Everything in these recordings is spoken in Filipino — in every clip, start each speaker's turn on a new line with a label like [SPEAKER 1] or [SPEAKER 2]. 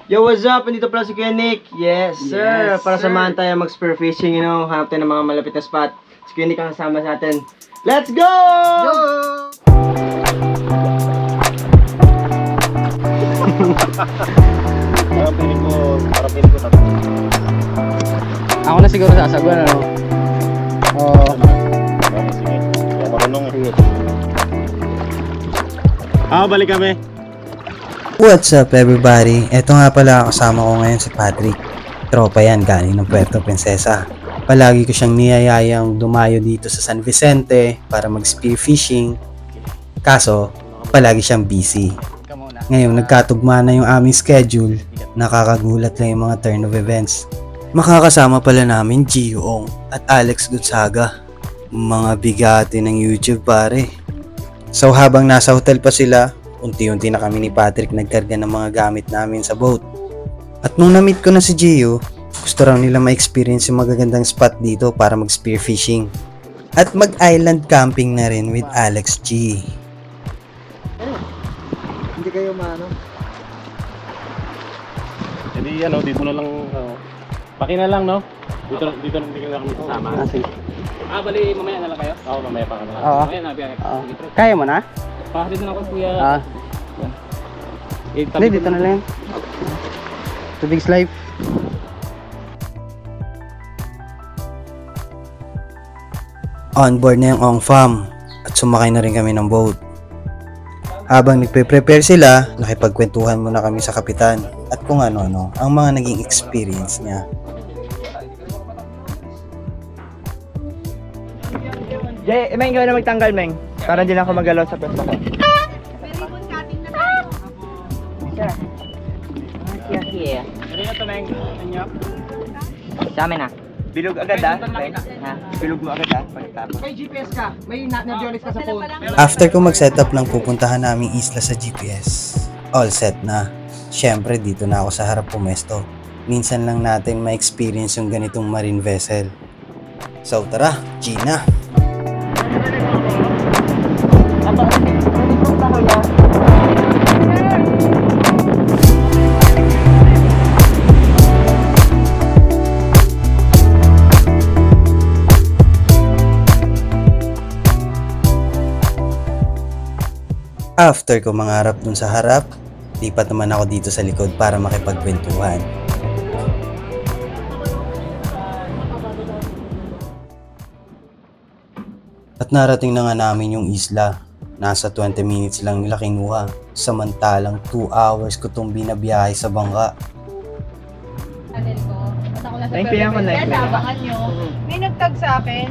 [SPEAKER 1] Yo, what's up? Nandito pala si Kuya Nick. Yes, sir.
[SPEAKER 2] Yes,
[SPEAKER 1] Para
[SPEAKER 2] sir.
[SPEAKER 1] samahan tayo mag-spear fishing, hanap tayo ng mga malapit na spot. Si Kuya Nick ang kasama sa atin. Let's go!
[SPEAKER 3] Parang piling ko tatlo.
[SPEAKER 2] Ako na siguro sasaguan, ano? Oo.
[SPEAKER 3] Sige, kaya marunong eh. Balik kami.
[SPEAKER 4] What's up everybody? Eto nga pala kasama ko ngayon si Patrick. Tropa yan galing ng Puerto Princesa. Palagi ko siyang niyayayang dumayo dito sa San Vicente para mag-spear fishing. Kaso, palagi siyang busy. Ngayon nagkatugma na yung aming schedule. Nakakagulat lang yung mga turn of events. Makakasama pala namin Gio at Alex Gonzaga. Mga bigati ng YouTube pare. So habang nasa hotel pa sila, unti-unti na kami ni Patrick nagkarga ng mga gamit namin sa boat. At nung na-meet ko na si Gio, gusto raw nila ma-experience yung magagandang spot dito para mag-spear fishing. At mag-island camping na rin with Alex G.
[SPEAKER 1] Hindi kayo maano?
[SPEAKER 3] Hindi dito na lang. Paki na lang, no? Dito na lang kami kasama.
[SPEAKER 2] Sige.
[SPEAKER 5] Bali, mamaya na lang kayo?
[SPEAKER 3] Oo, mamaya pa kami.
[SPEAKER 2] Oo.
[SPEAKER 5] Mamaya na, biyahe.
[SPEAKER 2] Oo. Kaya mo na?
[SPEAKER 5] Pakatid na ako, kuya.
[SPEAKER 2] Hindi, dito na lang. Tubig's life.
[SPEAKER 4] On board na yung Ong Fam at sumakay na rin kami ng boat. Habang nagpe-prepare sila, nakipagkwentuhan muna kami sa kapitan at kung ano-ano ang mga naging experience niya.
[SPEAKER 1] Jay, Meng, ikaw na magtanggal, Meng. Para hindi na ako magalaw sa pwesto ko.
[SPEAKER 6] Ribbon cutting na tayo.
[SPEAKER 5] Here. Ano na ito, Meng? Inyo?
[SPEAKER 1] Sa amin na. Bilog agad Meng. Bilog mo agad pagkatapos.
[SPEAKER 5] May GPS ka. May na-jolis ka sa phone.
[SPEAKER 4] After ko mag-setup ng pupuntahan naming isla sa GPS, all set na. Syempre dito na ako sa harap pumesto. Minsan lang natin ma-experience yung ganitong marine vessel. So tara, Gina! After ko mangarap dun sa harap, lipat naman ako dito sa likod para makipagkwentuhan. At narating na nga namin yung isla. Nasa 20 minutes lang nila kinuha. Samantalang 2 hours ko itong binabiyahe sa bangka.
[SPEAKER 6] Naintindihan ko na yun. Abangan nyo. May nagtag sa akin.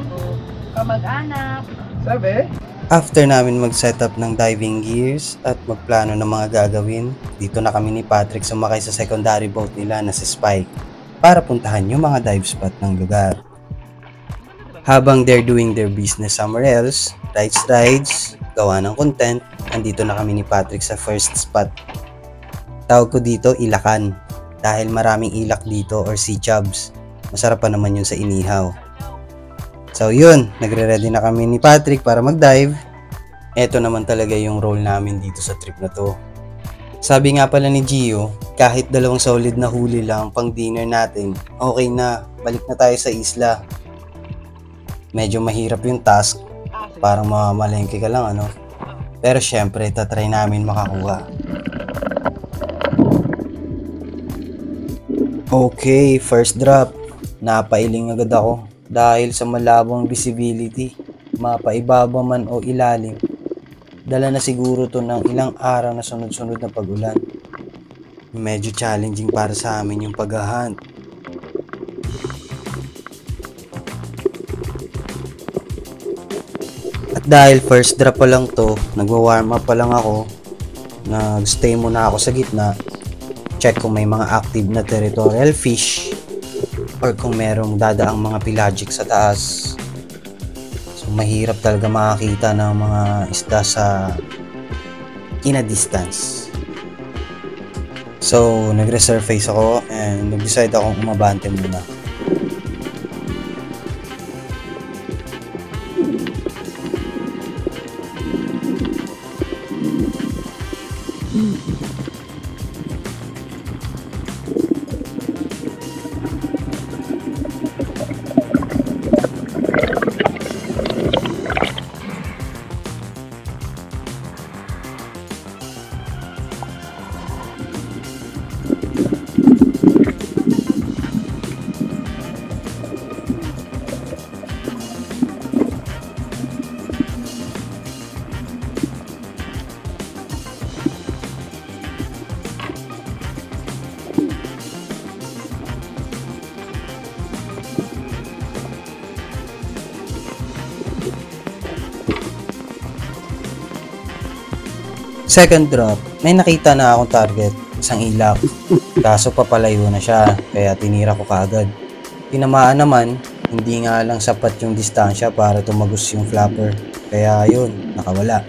[SPEAKER 6] Kamag-anak.
[SPEAKER 1] Sabi?
[SPEAKER 4] After namin mag-setup ng diving gears at magplano ng mga gagawin, dito na kami ni Patrick sumakay sa secondary boat nila na si Spike para puntahan yung mga dive spot ng lugar. Habang they're doing their business somewhere else, rides, gawa ng content, andito na kami ni Patrick sa first spot. Tawag ko dito Ilakan dahil maraming ilak dito or sea chubs. Masarap pa naman yun sa inihaw. So yun, nagre-ready na kami ni Patrick para mag-dive. Eto naman talaga yung role namin dito sa trip na to. Sabi nga pala ni Gio, kahit 2 solid na huli lang pang dinner natin, okay na, balik na tayo sa isla. Medyo mahirap yung task, parang mamamalengke ka lang ano. Pero syempre, tatry namin makakuha. Okay, first drop. Napailing agad ako dahil sa malabong visibility, mapaibaba man o ilalim. Dala na siguro to ng ilang araw na sunod-sunod na pag-ulan. Medyo challenging para sa amin yung pag-hunt. At dahil first drop pa lang to, nagwa-warm up pa lang ako, nag-stay muna ako sa gitna, check kung may mga active na territorial fish or kung merong dadaang mga pelagic sa taas. So mahirap talaga makakita ng mga isda sa in a distance. So nag-resurface ako and nag-decide akong umabante muna. Second drop, may nakita na akong target, isang ilak. Kaso papalayo na siya, kaya tinira ko kaagad. Tinamaan naman, hindi nga lang sapat yung distansya para tumagos yung flapper. Kaya yun, nakawala.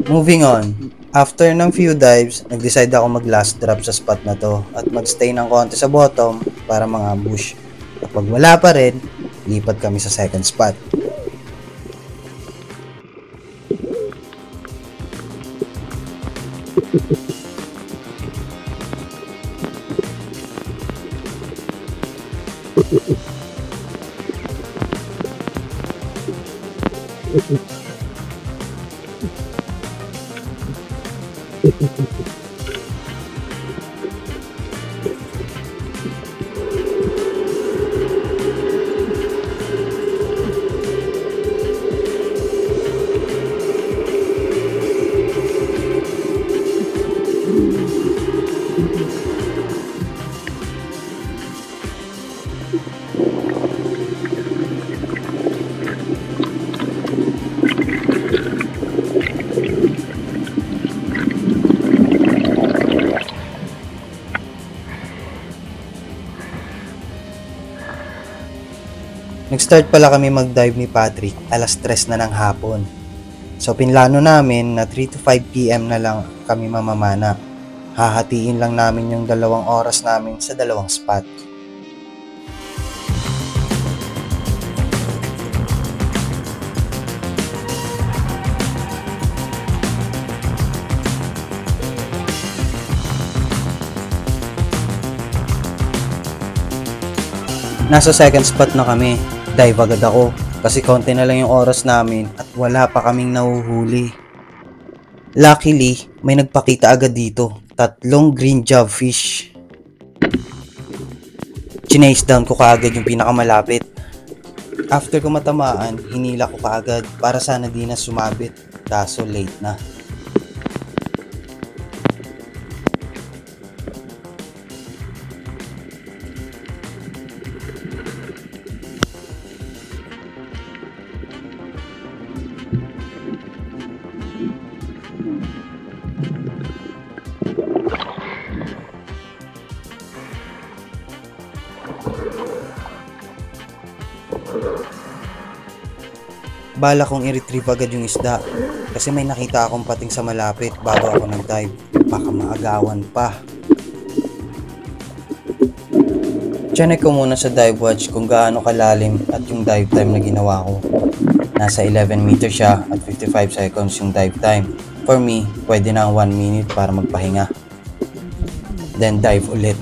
[SPEAKER 4] Moving on, after ng few dives, nag-decide ako mag last drop sa spot na to at magstay ng konti sa bottom para mag-ambush. Kapag wala pa rin, lipat kami sa second spot. Nag-start pala kami mag-dive ni Patrick alas 3 na ng hapon. So pinlano namin na 3 to 5 PM na lang kami mamamana. Hahatiin lang namin yung 2 oras namin sa 2 spot. Nasa second spot na kami. Dive agad ako kasi konti na lang yung oras namin at wala pa kaming nahuhuli. Luckily, may nagpakita agad dito. 3 green jobfish. Chinace down ko kaagad yung pinakamalapit. After ko matamaan, hinila ko kaagad para sana di na sumabit. Kaso late na. Bala kong i-retrieve agad yung isda kasi may nakita akong pating sa malapit bago ako nag-dive. Baka maagawan pa. Chinek ko muna sa dive watch kung gaano kalalim at yung dive time na ginawa ko. Nasa 11 meters siya at 55 seconds yung dive time. For me, pwede na 1 minute para magpahinga. Then dive ulit.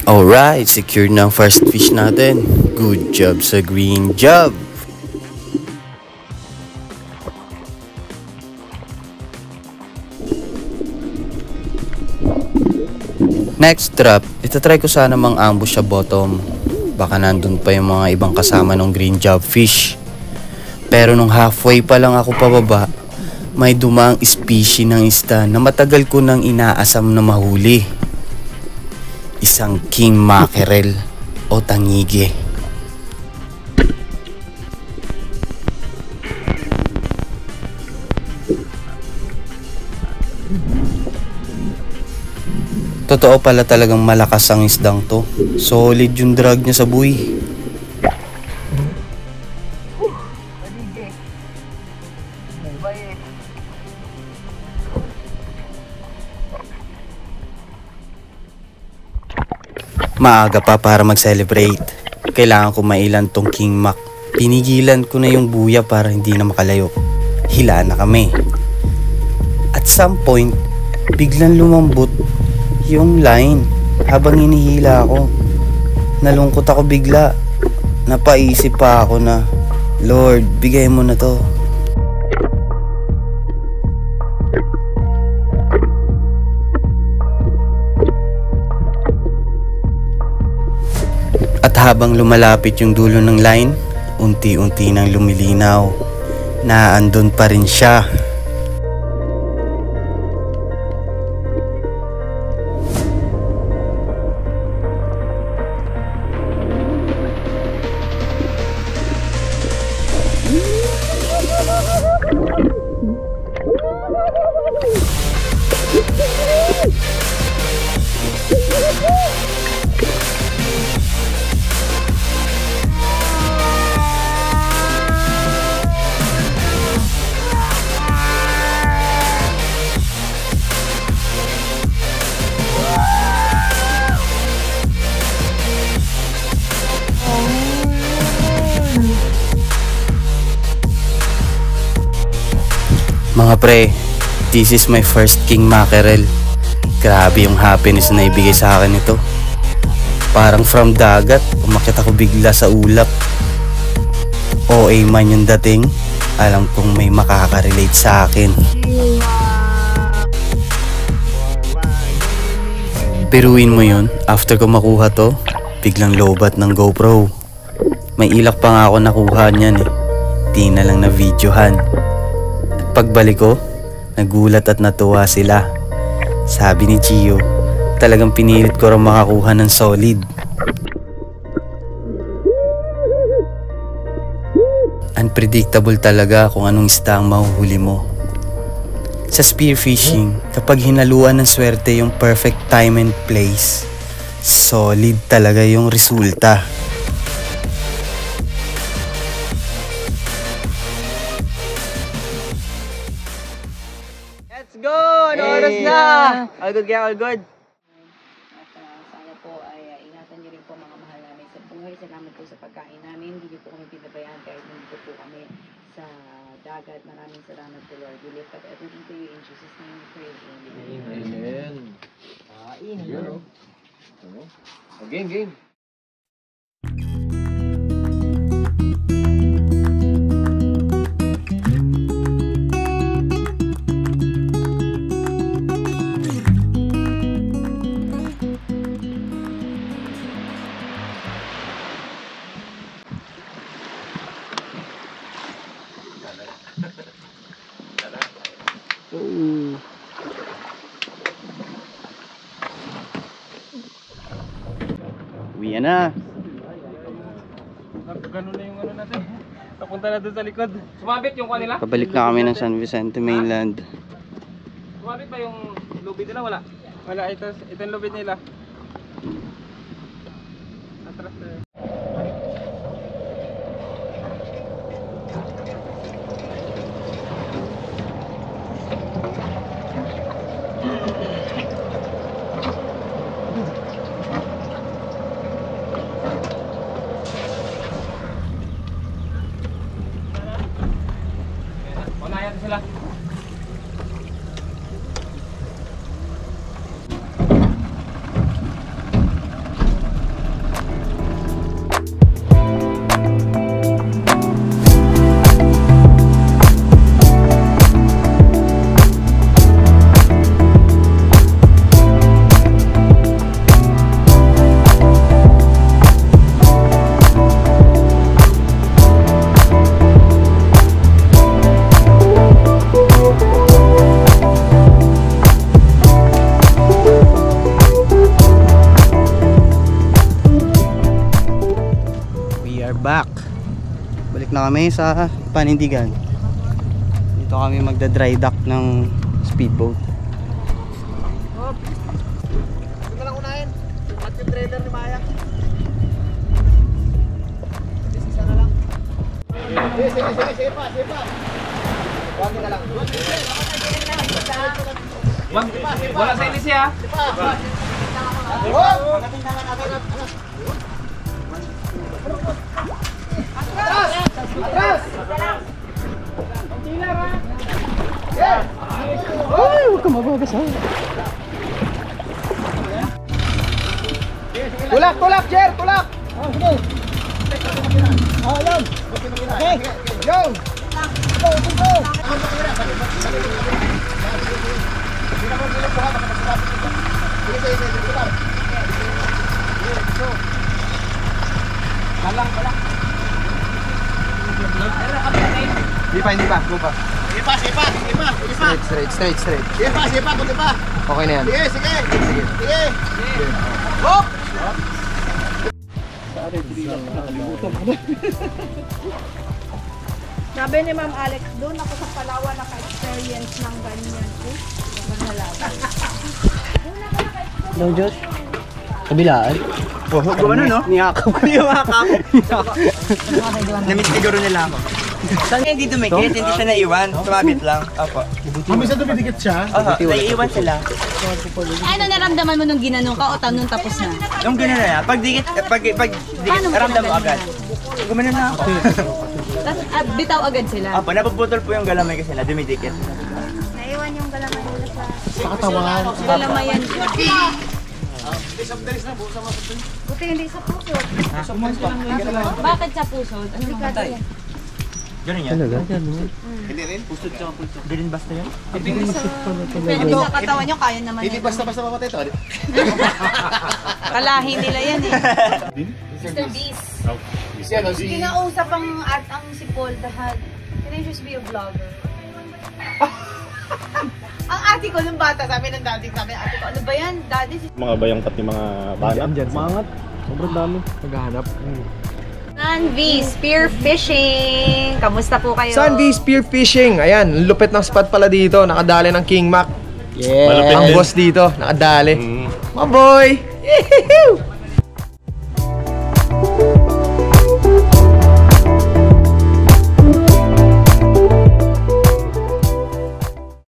[SPEAKER 4] Alright, secured na ang first fish natin. Good job sa green job! Next drop, itatry ko sana mang ambush sa bottom. Baka nandun pa yung mga ibang kasama ng green job fish. Pero nung halfway pa lang ako pababa, may dumaang species ng isda na matagal ko nang inaasam na mahuli. Isang king mackerel o tangige. Totoo pala talagang malakas ang isdang to. Solid yung drag niya sa buhay. Maaga pa para mag-celebrate. Kailangan ko mailan tong King Mac. Pinigilan ko na yung buya para hindi na makalayo. Hila na kami. At some point, biglang lumambot yung line habang hinihila ako. Nalungkot ako bigla. Napaisip pa ako na, Lord, bigay mo na to. At habang lumalapit yung dulo ng line, unti-unti nang lumilinaw na andun pa rin siya. Mga pre, this is my first King Mackerel. Grabe yung happiness na ibigay sa akin ito. Parang from dagat, umakyat ako bigla sa ulap. OA man yung dating, alam kong may makaka-relate sa akin. Biruin mo yun, after ko makuha to, biglang lobat ng GoPro. May ilak pa nga ako nakuha niyan eh. Di na lang na videohan. Pagbalik ko, nagulat at natuwa sila. Sabi ni Gio, talagang pinilit ko rin makakuha ng solid. Unpredictable talaga kung anong isda ang mahuhuli mo. Sa spearfishing, kapag hinaluan ng swerte yung perfect time and place, solid talaga yung resulta.
[SPEAKER 1] Let's go! Ano oras na? All good kaya, all good?
[SPEAKER 6] At sana po ay ingatan niyo rin po mga mahal namin sa buhay. Salamat po sa pagkain namin. Hindi niyo po kami pinabayaan kahit nandito po kami sa dagat. Maraming salamat po, Lord. We lift up everything to you in Jesus' name we pray. Amen.
[SPEAKER 3] Game, game.
[SPEAKER 4] Uwi na.
[SPEAKER 5] Ganun na yung ano natin. Napunta na doon sa likod. Sumabit yung kanila?
[SPEAKER 4] Pabalik na kami ng San Vicente Mainland.
[SPEAKER 5] Sumabit ba yung lubid nila? Wala. Wala. Ito yung lubid nila. Atras na yun. Unayan sila.
[SPEAKER 4] Back. Balik na kami sa panindigan. Dito kami magda-dry dock ng speedboat.
[SPEAKER 5] Wala sa ilis ya.
[SPEAKER 2] Ay, huwag ka mabagas ha.
[SPEAKER 1] Tulak, Jer, tulak! Sige. Yan. Okay. Go! Go! Hindi pa. Go pa.
[SPEAKER 7] Sipa.
[SPEAKER 1] Straight.
[SPEAKER 7] Sipa, kunti pa.
[SPEAKER 1] Okay na yan.
[SPEAKER 7] Sige. Hop!
[SPEAKER 6] Sabi ni Ma'am Alex, doon ako sa Palawan naka-experience ng ganyan.
[SPEAKER 2] No, Diyos. Kabilaan.
[SPEAKER 1] Gumano, no? Niyakap ko yung makap. Namiss siguro nila ako. Saan hindi dumikit? Hindi siya naiwan. Sumabit lang. Opo.
[SPEAKER 7] Mamisa dumidikit siya.
[SPEAKER 1] Naiiwan sila.
[SPEAKER 6] Ano naramdaman mo nung ginanong ka o nung tapos na?
[SPEAKER 1] Yung gano'n na yan. Pag dikit, ramdam mo agad. Gumano na ako.
[SPEAKER 6] Tapos bitaw agad sila.
[SPEAKER 1] Opo, napuputol po yung galamay kasi na dumidikit.
[SPEAKER 6] Naiwan yung galamay nila sa
[SPEAKER 7] Pakatawan.
[SPEAKER 6] galamayan siya. Buti hindi sa puso. Bakit sa puso? Ano matay?
[SPEAKER 1] Ganun yan.
[SPEAKER 2] Talaga?
[SPEAKER 7] Hindi rin. Pusod siya.
[SPEAKER 1] Ganun basta yan.
[SPEAKER 6] Pwede sa katawan nyo, kaya naman
[SPEAKER 7] Hindi
[SPEAKER 6] yan.
[SPEAKER 7] basta mamatay ito.
[SPEAKER 6] Kalahi nila yan eh. Mr. Beast. Kinausap ang si Paul Dahad. Can I just be a vlogger? Ang ate ko nung bata, sabi ng daddy, sabi ng ate ko, ano ba yan? Daddy,
[SPEAKER 3] Mga bayangkat ni mga banat. Mangat. Sobrang dami.
[SPEAKER 1] Maghahanap.
[SPEAKER 6] Sunbee Spear Fishing! Kamusta po kayo?
[SPEAKER 1] Sunbee Spear Fishing. Ayan, lupit ng spot pala dito. Nakadali ng King Mac.
[SPEAKER 3] Malupit
[SPEAKER 1] Ang
[SPEAKER 3] din.
[SPEAKER 1] boss dito, nakadali.
[SPEAKER 3] Mm.
[SPEAKER 1] My boy! Yee-hoo!